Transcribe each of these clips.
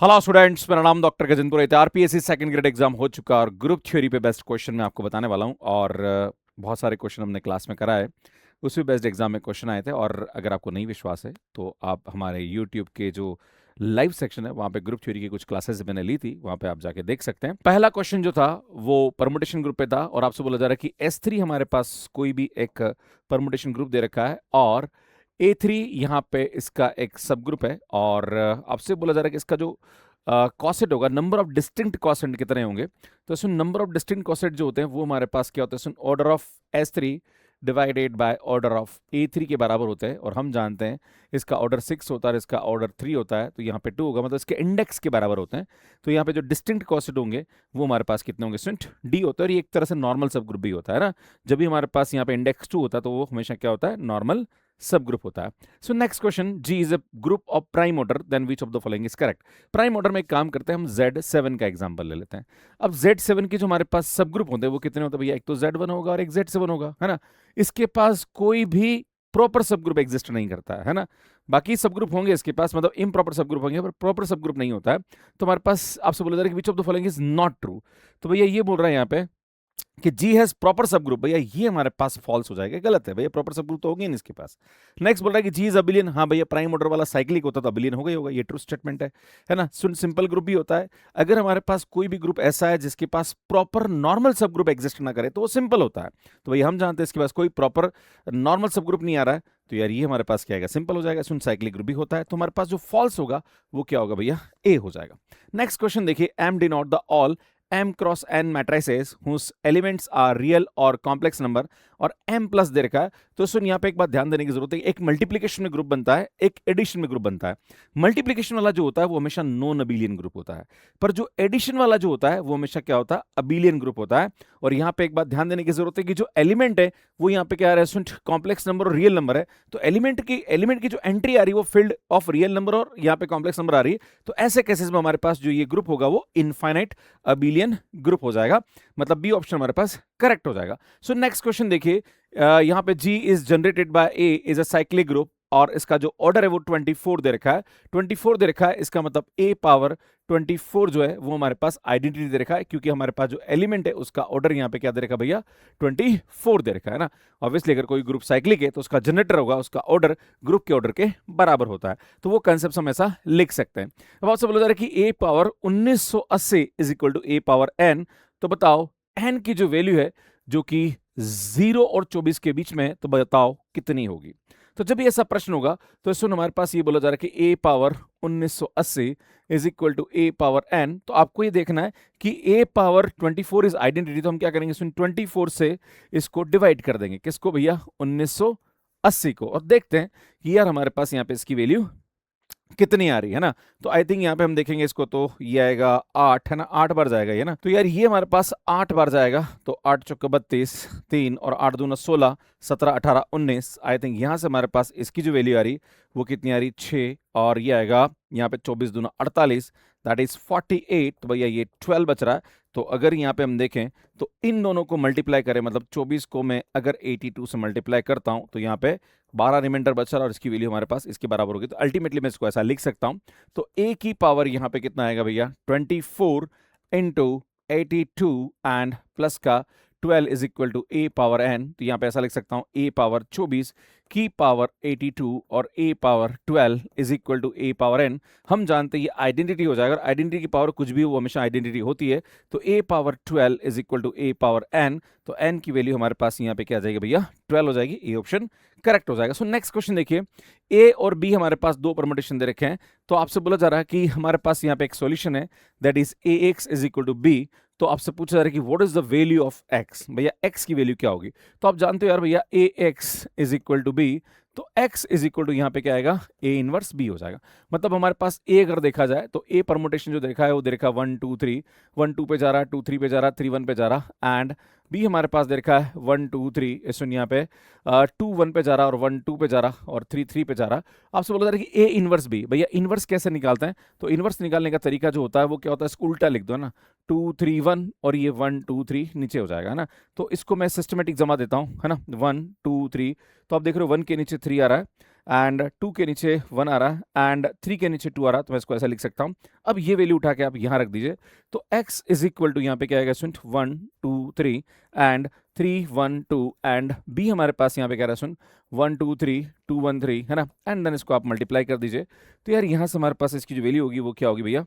Hello students, मेरा नाम doctor Gajendra है। आरपीएससी सेकंड ग्रेड एग्जाम हो चुका और ग्रुप थ्योरी पे बेस्ट क्वेश्चन मैं आपको बताने वाला हूँ। और बहुत सारे क्वेश्चन हमने क्लास में कराए, उसमें बेस्ट एग्जाम में क्वेश्चन आए थे। और अगर आपको नहीं विश्वास है तो आप हमारे यूट्यूब के जो लाइव सेक्शन है वहाँ पे ग्रुप थ्योरी की कुछ क्लासेस मैंने ली थी, वहाँ पे आप जाके देख सकते हैं। पहला क्वेश्चन जो था वो परमुटेशन ग्रुप पे था और आपसे बोला जा रहा है कि S3 हमारे पास कोई भी एक परमुटेशन ग्रुप दे रखा है और A3 यहाँ पे इसका एक सब ग्रुप है। और आपसे बोला जा रहा है कि इसका जो कॉसेट होगा, नंबर ऑफ डिस्टिंक्ट कॉसेट कितने होंगे। तो इसमें नंबर ऑफ डिस्टिंक्ट कॉसेट जो होते हैं वो हमारे पास क्या होता है, इसमें order of S3 divided by order of A3 के बराबर होते हैं। और हम जानते हैं इसका ऑर्डर 6 होता है, इसका ऑर्डर 3 होता है, तो यहाँ पे 2 होगा, मतलब इसके इंडेक्स के बराबर होते हैं। तो यहाँ पे जो डिस्टिंक्ट कॉसेट होंगे वो हमारे पास कितने होंगे, स्टूडेंट डी होता है। और ये एक तरह से नॉर्मल सब ग्रुप भी होता है ना। जब भी हमारे पास यहाँ पे इंडेक्स 2 होता है तो वो हमेशा क्या होता है, नॉर्मल सब ग्रुप होता है। So next question, G is a group of prime order, then which of the following is correct. Prime order में एक काम करते हैं, हम Z7 का एग्जांपल ले लेते हैं। अब Z7 के जो हमारे पास सब ग्रुप होते हैं वो कितने होते हैं भैया, एक तो Z1 होगा और एक Z7 होगा, है ना। इसके पास कोई भी प्रॉपर सब ग्रुप एग्जिस्ट नहीं करता है ना। बाकी सब ग्रुप होंगे इसके पास, मतलब इम्प्रॉपर सब ग्रुप होंगे पर प्रॉपर सब ग्रुप नहीं होता है। तो हमारे पास आपसे बोला जा रहा है कि which of the following is not true. तो भैया ये बोल रहा है यहाँ पे कि जी हैज प्रॉपर सब ग्रुप, भैया ये हमारे पास फॉल्स हो जाएगा, गलत है भैया, प्रॉपर सब ग्रुप तो होगी नहीं इसके पास। नेक्स्ट बोल रहा है कि जी इज अबिलियन, हाँ भैया प्राइम ऑर्डर वाला साइक्लिक होता तो अबिलियन होगा ही होगा, ये ट्रू स्टेटमेंट है ना। सिंपल ग्रुप भी होता है। अगर हमारे पास कोई भी ग्रुप ऐसा है जिसके पास प्रॉपर नॉर्मल सब ग्रुप एग्जिस्ट ना करे तो वो सिंपल होता है। तो भैया हम जानते हैं इसके पास कोई प्रॉपर नॉर्मल सब ग्रुप नहीं आ रहा है, तो यार ये हमारे पास क्या आएगा, सिंपल हो जाएगा। सुन साइक्लिक ग्रुप भी होता है, तो हमारे पास जो फॉल्स होगा वो क्या होगा भैया, ए हो जाएगा। नेक्स्ट क्वेश्चन देखिए, M denote the all M cross n matrices whose elements are real or complex number और m प्लस दे रखा है। तो सुन यहाँ पे एक बात ध्यान देने की जरूरत है, एक मल्टीप्लीकेशन में ग्रुप बनता है, एक एडिशन में ग्रुप बनता है। मल्टीप्लीकेशन वाला जो होता है वो हमेशा नॉन अबिलियन ग्रुप होता है, पर जो एडिशन वाला जो होता है वो हमेशा क्या होता है, अबिलियन ग्रुप होता है। और यहाँ पे एक बात ध्यान देने की जरूरत है कि जो एलिमेंट है वो यहाँ पे क्या आ रहा है, कॉम्प्लेक्स नंबर और रियल नंबर है। तो एलिमेंट की जो एंट्री आ रही है वो फील्ड ऑफ रियल नंबर और यहाँ पे कॉम्प्लेक्स नंबर आ रही है। तो ऐसे केसेस में हमारे पास जो ये ग्रुप होगा वो इनफाइनाइट अबिलियन ग्रुप हो जाएगा, मतलब बी ऑप्शन हमारे पास करेक्ट हो जाएगा। सो नेक्स्ट क्वेश्चन देखिए, यहां पे G is generated by A is a cyclic group और इसका जो ऑर्डर है वो 24 दे रखा है। 24 दे रखा है, इसका मतलब A पावर 24 जो है वो हमारे पास आइडेंटिटी दे रखा है, क्योंकि हमारे पास जो एलिमेंट है उसका ऑर्डर यहाँ पे क्या दे रखा है भैया, 24 दे रखा है ना। ऑब्वियसली अगर कोई ग्रुप साइक्लिक है तो उसका जनरेटर होगा, उसका ऑर्डर ग्रुप के ऑर्डर के बराबर होता है। तो वो कंसेप्ट हम ऐसा लिख सकते हैं। अब आपसे बोला जा रहा है कि A power 1980 is equal to A power n। तो बताओ n की जो वैल्यू है जो कि 0 और 24 के बीच में है, तो बताओ कितनी होगी। तो जब भी ऐसा प्रश्न होगा तो इसमें हमारे पास ये बोला जा रहा है कि a power 1980 is equal to a power n। तो आपको ये देखना है कि a पावर 24 इज आइडेंटिटी, तो हम क्या करेंगे, इसमें 24 से इसको डिवाइड कर देंगे, किसको भैया, 1980 को, और देखते हैं कि यार हमारे पास यहाँ पे इसकी वैल्यू कितनी आ रही है ना। तो आई थिंक यहाँ पे हम देखेंगे इसको, तो ये आएगा 8, है ना, 8 बार जाएगा ये ना। तो यार ये हमारे पास 8 बार जाएगा, तो 8 चौके 32, 3 और 8 दूना 16, 17 18 19। आई थिंक यहाँ से हमारे पास इसकी जो वैल्यू आ रही वो कितनी आ रही, 6, और ये आएगा यहाँ पे 24 दूना 48, दैट इज 48। तो भैया ये 12 बच रहा है। तो अगर यहाँ पे हम देखें तो इन दोनों को मल्टीप्लाई करें, मतलब 24 को मैं अगर 82 से मल्टीप्लाई करता हूँ तो यहाँ पे 12 रिमाइंडर बचा और इसकी वैल्यू हमारे पास इसके बराबर होगी। तो अल्टीमेटली मैं इसको ऐसा लिख सकता हूं, तो a की पावर यहाँ पे कितना आएगा भैया, 24 इंटू 82 एंड प्लस का 12 is equal to a power n। तो यहाँ पे ऐसा लिख सकता हूँ, a पावर 24 की पावर 82 और a power 12 is equal to a power n। हम जानते हैं ये आइडेंटिटी हो जाएगा, आइडेंटिटी की पावर कुछ भी हो वो हमेशा आइडेंटिटी होती है। तो a power 12 is equal to a power n। तो n की वैल्यू हमारे पास यहाँ पे क्या आ जाएगी भैया, 12 हो जाएगी, ए ऑप्शन करेक्ट हो जाएगा। सो नेक्स्ट क्वेश्चन देखिए, ए और बी हमारे पास दो परमुटेशन दे रखे हैं, तो आपसे बोला जा रहा है कि हमारे पास यहाँ पे एक सॉल्यूशन है, that is a x is equal to b. तो आपसे पूछा जा रहा है कि what is the value of x, भैया एक्स की वैल्यू क्या होगी। तो आप जानते हो यार भैया a x is equal to b, तो x इज इक्वल टू यहाँ पे क्या आएगा, a इनवर्स b हो जाएगा। मतलब हमारे पास a अगर देखा जाए तो a परमुटेशन जो देखा है वो देखा 1 2 3, 1 2 पे जा रहा, 2 3 पे जा रहा, 3 1 पे जा रहा, एंड b हमारे पास देखा है 1 2 3, इसमें यहाँ पे 2 1 पे जा रहा और 1 2 पे जा रहा और 3 3 पे जा रहा। आपसे बोला जा रहा है कि a इनवर्स b, भैया इनवर्स कैसे निकालते हैं। तो इनवर्स निकालने का तरीका जो होता है वो क्या होता है, इसको उल्टा लिख दो ना, 2 3 1 और ये 1 2 3 नीचे हो जाएगा ना। तो इसको मैं सिस्टमेटिक जमा देता हूँ, है ना, 1 2 3। तो आप देख रहे हो 1 के नीचे 3 आ रहा है, एंड 2 के नीचे 1 आ रहा है एंड 3 के नीचे 2 आ रहा है, तो मैं इसको ऐसा लिख सकता हूँ। अब ये वैल्यू उठा के आप यहाँ रख दीजिए, तो x इज इक्वल टू यहाँ पे क्या आएगा स्टूडेंट 1 2 3 एंड 3 1 2 एंड b हमारे पास यहाँ पे क्या रहा है स्टूडेंट 1 2 3 2 1 3 है ना, एंड देन इसको आप मल्टीप्लाई कर दीजिए। तो यार यहाँ से हमारे पास इसकी जो वैल्यू होगी वो क्या होगी भैया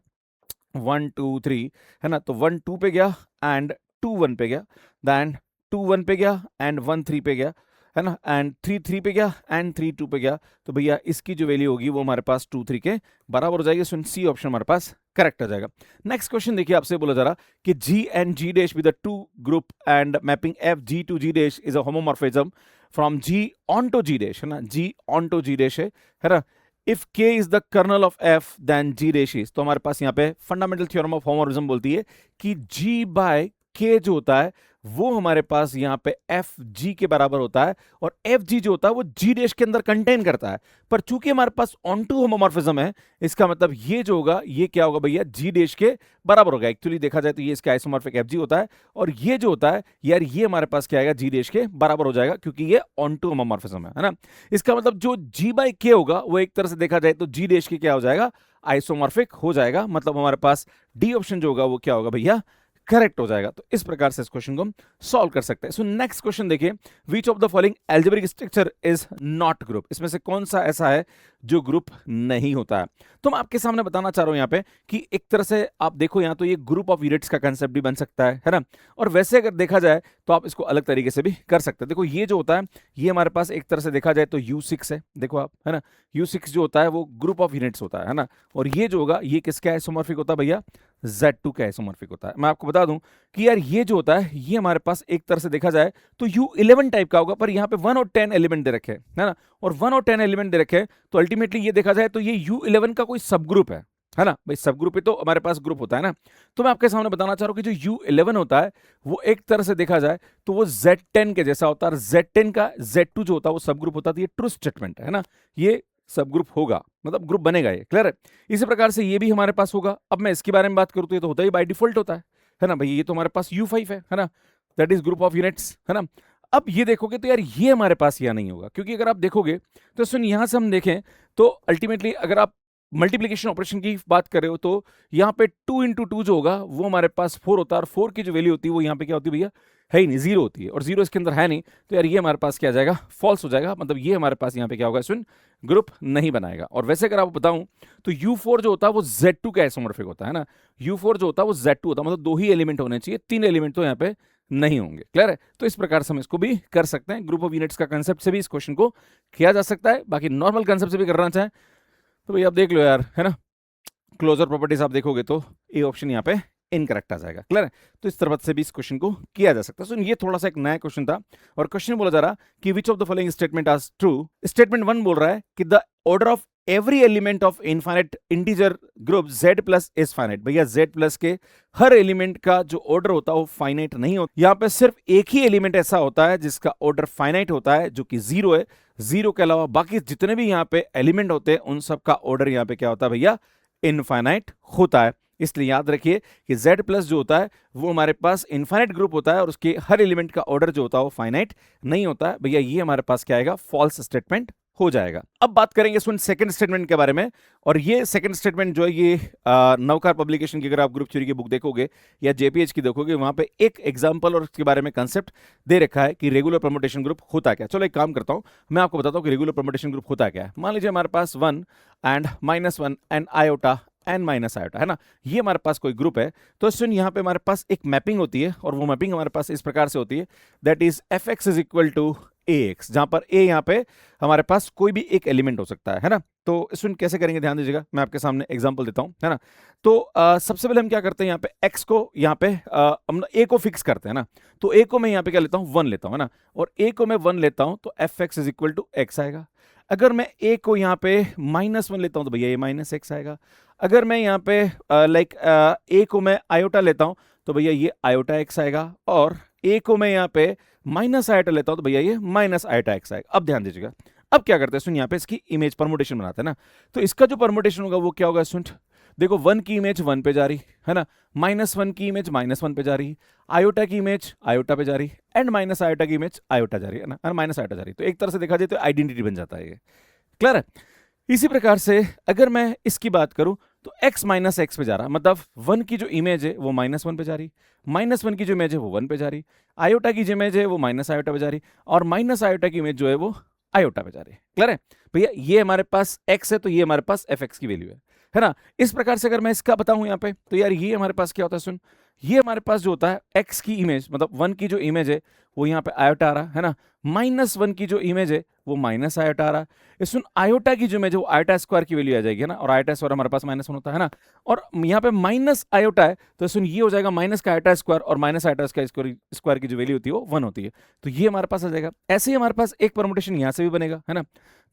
1 2 3 है ना, तो 1 2 पे गया एंड 2 1 पे गया, देन 2 1 पे गया एंड 1 3 पे गया है ना, एंड 3 3 पे गया एंड 3 2 पे गया। तो भैया इसकी जो वैल्यू होगी वो हमारे पास 2 3 के बराबर हो जाएगी। सो सी ऑप्शन हमारे पास करेक्ट आ जाएगा। नेक्स्ट क्वेश्चन देखिए, आपसे बोला जा रहा कि G and G dash with the two group and mapping F G to G dash is a homomorphism from G onto G dash है ना, G onto G dash है ना। If K is the kernel of F then G dash is, तो हमारे पास यहाँ पे fundamental theorem of homomorphism बोलती है कि G बाय K जो होता है वो हमारे पास यहाँ पे एफ जी के बराबर होता है, और एफ जी जो होता है वो जी डैश के अंदर कंटेन करता है। पर चूंकि हमारे पास ऑन टू होमोमॉर्फिज्म है, इसका मतलब ये जो होगा ये क्या होगा भैया जी डैश के बराबर होगा। एक्चुअली देखा जाए तो ये इसका आइसोमॉर्फिक एफ जी होता है, और ये जो होता है यार ये हमारे पास क्या आएगा जी डैश के बराबर हो जाएगा, क्योंकि ये ऑन टू होमोमॉर्फिज्म है ना। इसका मतलब जो जी बाई के होगा वो एक तरह से देखा जाए तो जी डैश के क्या हो जाएगा आइसोमॉर्फिक हो जाएगा। मतलब हमारे पास डी ऑप्शन जो होगा वो क्या होगा भैया करेक्ट हो जाएगा। तो इस प्रकार से इस क्वेश्चन को हम सॉल्व कर सकते हैं। सो नेक्स्ट क्वेश्चन देखिए, विच of the following algebraic structure is not group, इसमें से कौन सा ऐसा है जो ग्रुप नहीं होता है। तो मैं आपके सामने बताना चाह रहा हूं यहाँ पे कि एक तरह से आप देखो यहाँ तो ये ग्रुप ऑफ यूनिट्स का कंसेप्ट भी बन सकता है ना, और वैसे अगर देखा जाए तो आप इसको अलग तरीके से भी कर सकते हैं। देखो ये जो होता है ये हमारे पास एक तरह से देखा जाए तो U6 है, देखो आप है ना, U6 जो होता है वो ग्रुप ऑफ यूनिट्स होता है ना, और ये जो होगा ये किसका आइसोमॉर्फिक होता है भैया Z2 का आइसोमॉर्फिक होता है। मैं आपको बता दूं कि यार ये जो होता है ये हमारे पास एक तरह से देखा जाए तो U11 टाइप का होगा, पर यहाँ पे 1 और 10 एलिमेंट दे रखे है ना, और 1 और 10 एलिमेंट दे रखे हैं, तो अल्टीमेटली ये देखा जाए तो ये U11 का कोई सब ग्रुप है ना भाई, सब ग्रुप ही तो हमारे पास ग्रुप होता है ना। तो मैं आपके सामने बताना चाह रहा हूं कि जो U11 होता है वो एक तरह से देखा जाए तो वो Z10 के जैसा होता है, और Z10 का Z2 जो होता है वो सब ग्रुप होता है। ये ट्रू स्टेटमेंट है ना, ये सब ग्रुप होगा, मतलब ग्रुप बनेगा, ये क्लियर है। इसी प्रकार से ये भी हमारे पास होगा। अब मैं इसके बारे में बात करूं तो ये तो होता ही बाय डिफॉल्ट होता है ना भाई, ये तो हमारे पास U5 है ना, that is group of units है ना। अब ये देखोगे तो यार ये हमारे पास यहाँ नहीं होगा, क्योंकि अगर आप देखोगे तो सुन यहां से हम देखें तो अल्टीमेटली अगर आप मल्टीप्लिकेशन ऑपरेशन की बात कर रहे हो तो यहाँ पे 2 इंटू 2 जो होगा वो हमारे पास 4 होता है, और 4 की जो वैल्यू होती है वो यहाँ पे क्या होती है भैया है ही नहीं, जीरो होती है, और जीरो इसके अंदर है नहीं, तो यार ये हमारे पास क्या आ जाएगा फॉल्स हो जाएगा। मतलब ये हमारे पास यहाँ पे क्या होगा स्टूडेंट ग्रुप नहीं बनाएगा। और वैसे अगर आपको बताऊं तो U4 जो होता है वो Z2 का आइसोमॉर्फिक होता है ना, U4 जो होता है वो Z2 होता है, मतलब 2 ही एलिमेंट होने चाहिए, 3 एलिमेंट तो यहाँ पे नहीं होंगे, क्लियर है। तो इस प्रकार से हम इसको भी कर सकते हैं, ग्रुप ऑफ यूनिट्स का कंसेप्ट से भी इस क्वेश्चन को किया जा सकता है, बाकी नॉर्मल कंसेप्ट से भी करना चाहें तो भाई आप देख लो यार है ना, क्लोजर प्रॉपर्टीज आप देखोगे तो ए ऑप्शन यहाँ पे इनकरेक्ट आ जाएगा, क्लियर है। तो इस तरह से भी इस क्वेश्चन को किया जा सकता है। सो ये थोड़ा सा एक नया क्वेश्चन था, और क्वेश्चन बोला जा रहा कि which of the following statement are true. Statement 1 बोल रहा है कि the order of every element of infinite integer group Z plus is finite. भैया Z प्लस के हर एलिमेंट का जो ऑर्डर होता है वो फाइनाइट नहीं होता, यहाँ पे सिर्फ एक ही एलिमेंट ऐसा होता है जिसका ऑर्डर फाइनाइट होता है, जो कि 0 है। 0 के अलावा बाकी जितने भी यहाँ पे एलिमेंट होते हैं उन सब का ऑर्डर यहाँ पे क्या होता है भैया इनफाइनाइट होता है। इसलिए याद रखिए कि Z प्लस जो होता है वो हमारे पास इनफाइनाइट ग्रुप होता है, और उसके हर एलिमेंट का ऑर्डर जो होता है वो फाइनाइट नहीं होता है। भैया ये हमारे पास क्या आएगा फॉल्स स्टेटमेंट हो जाएगा। अब बात करेंगे सेकंड स्टेटमेंट के बारे में, और ये सेकंड स्टेटमेंट जो है ये नवकार पब्लिकेशन की अगर आप ग्रुप थ्योरी की बुक देखोगे या JPH की देखोगे, वहां पे एक एग्जांपल और उसके बारे में कंसेप्ट दे रखा है कि रेगुलर परम्यूटेशन ग्रुप होता क्या। चलो एक काम करता हूं, मैं आपको बताता हूं कि रेगुलर परम्यूटेशन ग्रुप होता क्या है। मान लीजिए हमारे पास 1 and -1 and iota n minus iota है ना, ये हमारे पास कोई ग्रुप है। तो सुन यहाँ पे हमारे पास एक मैपिंग होती है, और वो मैपिंग हमारे पास इस प्रकार से होती है, that is fx is equal to ax, जहां पर a यहाँ पे हमारे पास कोई भी एक एलिमेंट हो सकता है ना। तो सुन कैसे करेंगे ध्यान दीजिएगा, मैं आपके सामने एग्जांपल देता हूं है ना। तो सबसे पहले हम क्या करते हैं, यहाँ पे x को यहाँ पे हम a को फिक्स करते हैं ना। तो a को मैं यहाँ पे क्या लेता हूँ 1 लेता हूँ है ना, और a को मैं 1 लेता हूँ तो fx is equal to x आएगा। अगर मैं a को यहाँ पे -1 लेता हूँ तो भैया ये -x आएगा। अगर मैं यहाँ पे a को मैं आयोटा लेता हूँ तो भैया ये आयोटा x आएगा, और a को मैं यहाँ पे माइनस आयोटा लेता हूँ तो भैया ये माइनस आयोटा x आएगा। अब ध्यान दीजिएगा, अब क्या करते हैं सुन, यहाँ पे इसकी इमेज परमुटेशन बनाते हैं ना। तो इसका जो परमुटेशन होगा वो क्या होगा सुन, देखो 1 की इमेज 1 पे जा रही है ना, -1 की इमेज -1 पे जा रही, आयोटा की इमेज आयोटा पे जा रही, एंड माइनस आयोटा की इमेज आयोटा जा रही है ना, माइनस आयोटा जा रही। तो एक तरह से देखा जाए तो आइडेंटिटी बन जाता है ये, क्लियर है? इसी प्रकार से अगर मैं इसकी बात करूं तो x माइनस एक्स पे जा रहा, मतलब 1 की जो इमेज है वो -1 पे जा रही, -1 की जो इमेज है वो 1 पे जा रही, आयोटा की जो इमेज है वो माइनस आयोटा पे जा रही, और माइनस आयोटा की इमेज जो है वो आयोटा पे जा रही है। क्लियर है भैया? ये हमारे पास x है तो ये हमारे पास fx की वैल्यू है ना? इस प्रकार से अगर मैं इसका बताऊं यहाँ पे तो यार ये हमारे पास क्या होता है, सुन, ये हमारे पास जो होता है x की इमेज, मतलब 1 की जो इमेज है वो यहाँ पे आयोटा आ रहा है ना, -1 की जो इमेज है वो माइनस आयोटा आ रहा है। सुन, आयोटा की जो इमेज है वो आयोटा स्क्वायर की वैल्यू आ जाएगी ना, और आयोटा स्क्वायर हमारे पास -1 होता है ना, और यहाँ पे माइनस आयोटा है तो सुन ये हो जाएगा माइनस का आयोटा स्क्वायर, और माइनस आयोटा स्क्वायर की जो वैल्यू होती है वो 1 होती है, तो ये हमारे पास आ जाएगा। ऐसे ही हमारे पास एक परमुटेशन यहाँ से भी बनेगा, है ना?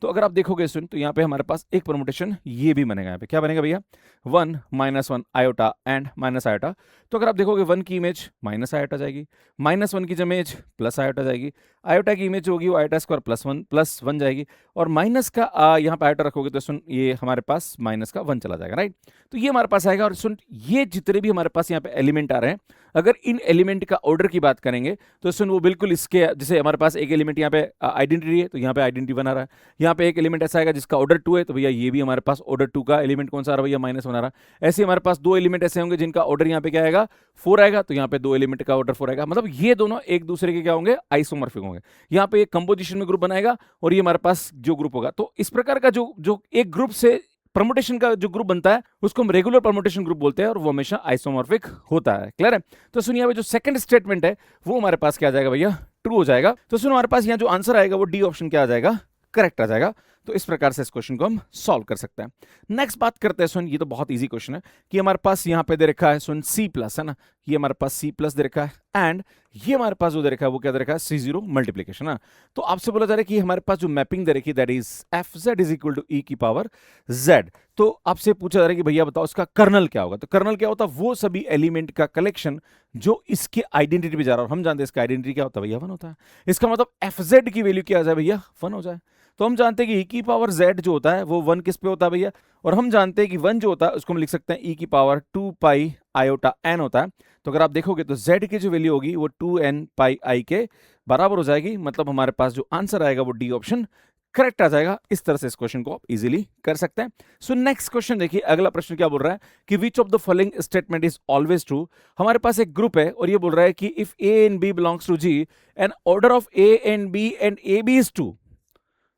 तो अगर आप देखोगे सुन, तो यहाँ पे हमारे पास एक परमुटेशन ये भी बनेगा। यहाँ पे क्या बनेगा भैया? 1 -1 आयोटा एंड माइनस आयोटा। तो अगर आप देखोगे 1 की इमेज माइनस आयोटा जाएगी, -1 की इमेज प्लस आयोटा जाएगी, आयोटा की इमेज होगी वो आयोटा स्क्वायर +1 जाएगी, और माइनस का यहाँ पे आयोटा रखोगे तो सुन ये हमारे पास माइनस का 1 चला जाएगा, राइट? तो ये हमारे पास आएगा। और सुन, ये जितने भी हमारे पास यहाँ पे एलिमेंट आ रहे हैं, अगर इन एलिमेंट का ऑर्डर की बात करेंगे तो सुन वो बिल्कुल इसके, जैसे हमारे पास एक एलिमेंट यहाँ पे आइडेंटिटी है तो यहाँ पे आइडेंटिटी बना रहा है, यहाँ पे एक एलिमेंट ऐसा आएगा जिसका ऑर्डर 2 है तो भैया ये भी हमारे पास ऑर्डर 2 का एलिमेंट कौन सा आ रहा है भैया? -1 आ रहा है। ऐसे हमारे पास 2 एलिमेंट ऐसे होंगे जिनका ऑर्डर यहाँ पे क्या आएगा? 4 आएगा, तो यहाँ पे 2 एलिमेंट का ऑर्डर 4 आएगा, मतलब ये दोनों एक दूसरे के क्या होंगे? आइसोमॉर्फिक होंगे। यहाँ पे एक कंपोजिशन में ग्रुप बनाएगा और ये हमारे पास जो ग्रुप होगा, तो इस प्रकार का जो एक ग्रुप से परमुटेशन का जो ग्रुप बनता है उसको हम रेगुलर परमुटेशन ग्रुप बोलते हैं, और वो हमेशा आइसोमॉर्फिक होता है। क्लियर है? तो सुनिए, यहाँ पे जो सेकंड स्टेटमेंट है वो हमारे पास क्या आ जाएगा भैया? ट्रू हो जाएगा। तो सुनो, हमारे पास यहाँ जो आंसर आएगा वो डी ऑप्शन क्या आ जाएगा? करेक्ट आ जाएगा। तो इस प्रकार से इस क्वेश्चन को हम सॉल्व कर सकते हैं। नेक्स्ट बात करते हैं, सुन, ये तो बहुत इजी क्वेश्चन है कि हमारे पास यहाँ पे दे रखा है सुन C+, है ना, ये हमारे पास C+ दे रखा है, एंड ये हमारे पास जो दे रखा है वो क्या दे रखा है? C0 मल्टीप्लीकेशन है। तो आपसे बोला जा रहा है कि हमारे पास जो मैपिंग दे रखी है that is fz is equal to e⁻z। तो आपसे पूछा जा रहा है कि भैया बताओ इसका कर्नल क्या होगा? तो कर्नल क्या होता है? वो सभी एलिमेंट का कलेक्शन जो इसके आइडेंटिटी पे जा रहा है, और हम जानते हैं इसका आइडेंटिटी क्या होता है भैया? 1 होता है। इसका मतलब fz की वैल्यू क्या आ जाए भैया? 1 हो जाए। तो हम जानते हैं कि e⁻z जो होता है वो 1 किस पे होता है भैया? और हम जानते हैं कि 1 जो होता है उसको हम लिख सकते हैं e⁻2π आयोटा n होता है। तो अगर आप देखोगे तो z की जो वैल्यू होगी वो 2n πi के बराबर हो जाएगी, मतलब हमारे पास जो आंसर आएगा वो डी ऑप्शन करेक्ट आ जाएगा। इस तरह से इस क्वेश्चन को आप इजीली कर सकते हैं। सो नेक्स्ट क्वेश्चन देखिए, अगला प्रश्न क्या बोल रहा है कि which of the following statement is always true. हमारे पास एक ग्रुप है और ये बोल रहा है कि if a and b belongs to g and order of a and b and a b is 2।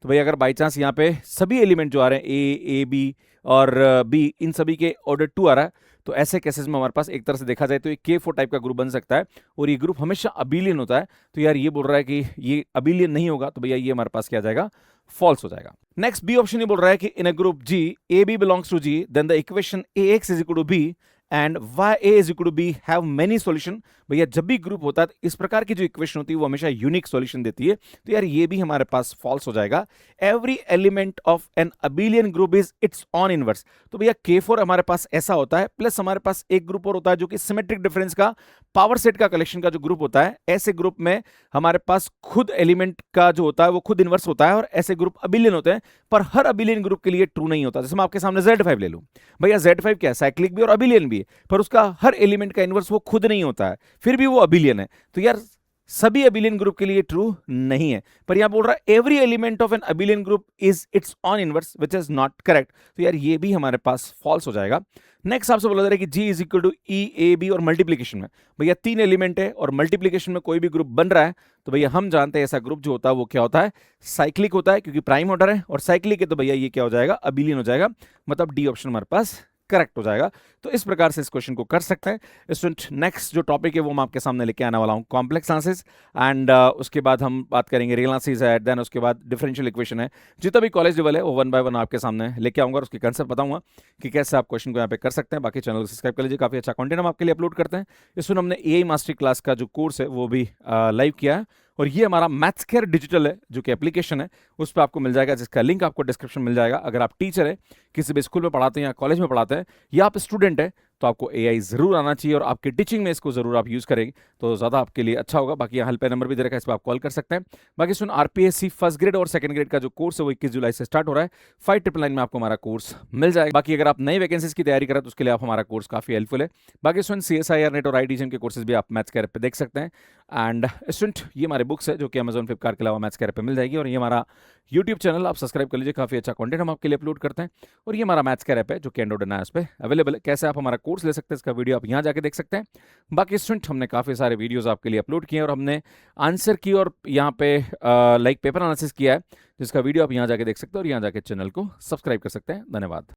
तो भाई अगर बाई चांस यहाँ पे सभी एलिमेंट जो आ रहे हैं a b और b, इन सभी के ऑर्डर 2 आ रहा है, तो ऐसे केसेस में हमारे पास एक तरह से देखा जाए तो एक K4 टाइप का ग्रुप बन सकता है, और ये ग्रुप हमेशा अबिलियन होता है। तो यार ये बोल रहा है कि ये अबिलियन नहीं होगा, तो भैया ये हमारे पास क्या आ जाएगा? फॉल्स हो जाएगा। नेक्स्ट बी ऑप्शन ये बोल रहा है कि in a group G AB belongs to G then the equation AX is equal to B and YA is equal to B have many solution. भैया जब भी ग्रुप होता है तो इस प्रकार की जो इक्वेशन होती है वो हमेशा यूनिक सॉल्यूशन देती है, तो यार ये भी हमारे पास फॉल्स हो जाएगा। Every element of an abelian group is its own inverse. तो भैया K4 हमारे पास ऐसा होता है, प्लस हमारे पास एक ग्रुप और होता है जो कि सिमेट्रिक डिफरेंस का पावर सेट का कलेक्शन का जो ग्रुप होता है। ऐसे ग्रुप में हमारे पास खुद एलिमेंट का जो होता है वो खुद इनवर्स होता है, और ऐसे ग्रुप अबिलियन होते हैं, पर हर अबिलियन ग्रुप के लिए ट्रू नहीं होता। जैसे मैं आपके सामने Z5 ले लूं, भैया Z5 क्या है? साइक्लिक भी और अबिलियन भी है, पर उसका हर एलिमेंट का इनवर्स वो खुद नहीं होता है, फिर भी वो अबिलियन है। तो यार सभी अबिलियन ग्रुप के लिए ट्रू नहीं है, पर यहां बोल रहा है every element of an abelian group is its own inverse which is not correct. तो यार ये भी हमारे पास फॉल्स हो जाएगा। नेक्स्ट आपसे बोला जा रहा है कि G is equal to EAB और मल्टीप्लीकेशन में भैया 3 एलिमेंट है और मल्टीप्लीकेशन में कोई भी ग्रुप बन रहा है, तो भैया हम जानते हैं ऐसा ग्रुप जो होता है वो क्या होता है? साइक्लिक होता है, क्योंकि प्राइम ऑर्डर है, और साइक्लिक है तो भैया ये क्या हो जाएगा? अबिलियन हो जाएगा, मतलब डी ऑप्शन हमारे पास करेक्ट हो जाएगा। तो इस प्रकार से इस क्वेश्चन को कर सकते हैं स्टूडेंट। नेक्स्ट जो टॉपिक है वो मैं आपके सामने लेके आने वाला हूँ कॉम्प्लेक्स आंसर्स, एंड उसके बाद हम बात करेंगे रियल आंसर्स है, देन उसके बाद डिफरेंशियल इक्वेशन है। जितना भी कॉलेज लेवल है वो 1 बाय 1 आपके सामने लेके आऊंगा और उसकी कंसेप्ट बताऊंगा कि कैसे आप क्वेश्चन को यहाँ पे कर सकते हैं। बाकी चैनल को सब्सक्राइब कर लीजिए, काफी अच्छा कंटेंट हम आपके लिए अपलोड करते हैं। इसमें हमने AI मास्टरी क्लास का जो कोर्स है वो भी लाइव किया है, और ये हमारा मैथ्स केयर डिजिटल है जो कि एप्लीकेशन है, उस पर आपको मिल जाएगा, जिसका लिंक आपको डिस्क्रिप्शन में मिल जाएगा। अगर आप टीचर है, किसी भी स्कूल में पढ़ाते हैं या कॉलेज में पढ़ाते हैं, या आप स्टूडेंट है, तो आपको AI जरूर आना चाहिए और आपकी टीचिंग में इसको जरूर आप यूज करेंगे तो ज़्यादा आपके लिए अच्छा होगा। बाकी यहाँ हेल्पलाइन नंबर भी दे रखा है, इस पर आप कॉल कर सकते हैं। बाकी सुन, RPSC फर्स्ट ग्रेड और सेकंड ग्रेड का जो कोर्स है वो 21 जुलाई से स्टार्ट हो रहा है। 5999 में आपको हमारा कोर्स मिल जाएगा। बाकी अगर आप नई वैकेंसीज की तैयारी करें तो उसके लिए आप हमारा कोर्स काफी हेल्पफुल है। बाकी सुन, CSIR नेट और IIT के कोर्सेज भी आप मैथ्स कैर पे देख सकते हैं। एंड स्टूडेंट, ये हमारे बुक्स है जो कि Amazon फ्लिपकार्ट के अलावा मैथ्स कैर पे मिल जाएगी, और ये हमारा यूट्यूब चैनल आप सब्सक्राइब कर लीजिए, काफ़ी अच्छा कंटेंट हम आपके लिए अपलोड करते हैं। और ये हमारा मैथ्स का ऐप है जो कि एंड्रॉइड एंड iOS पे अवेलेबल है। कैसे आप हमारा कोर्स ले सकते हैं इसका वीडियो आप यहाँ जाके देख सकते हैं। बाकी स्टूडेंट हमने काफ़ी सारे वीडियोस आपके लिए अपलोड किए हैं और हमने आंसर की और यहाँ पे लाइक पेपर एनालिसिस किया है, जिसका वीडियो आप यहाँ जाके देख सकते हैं और यहाँ जाके चैनल को सब्सक्राइब कर सकते हैं। धन्यवाद।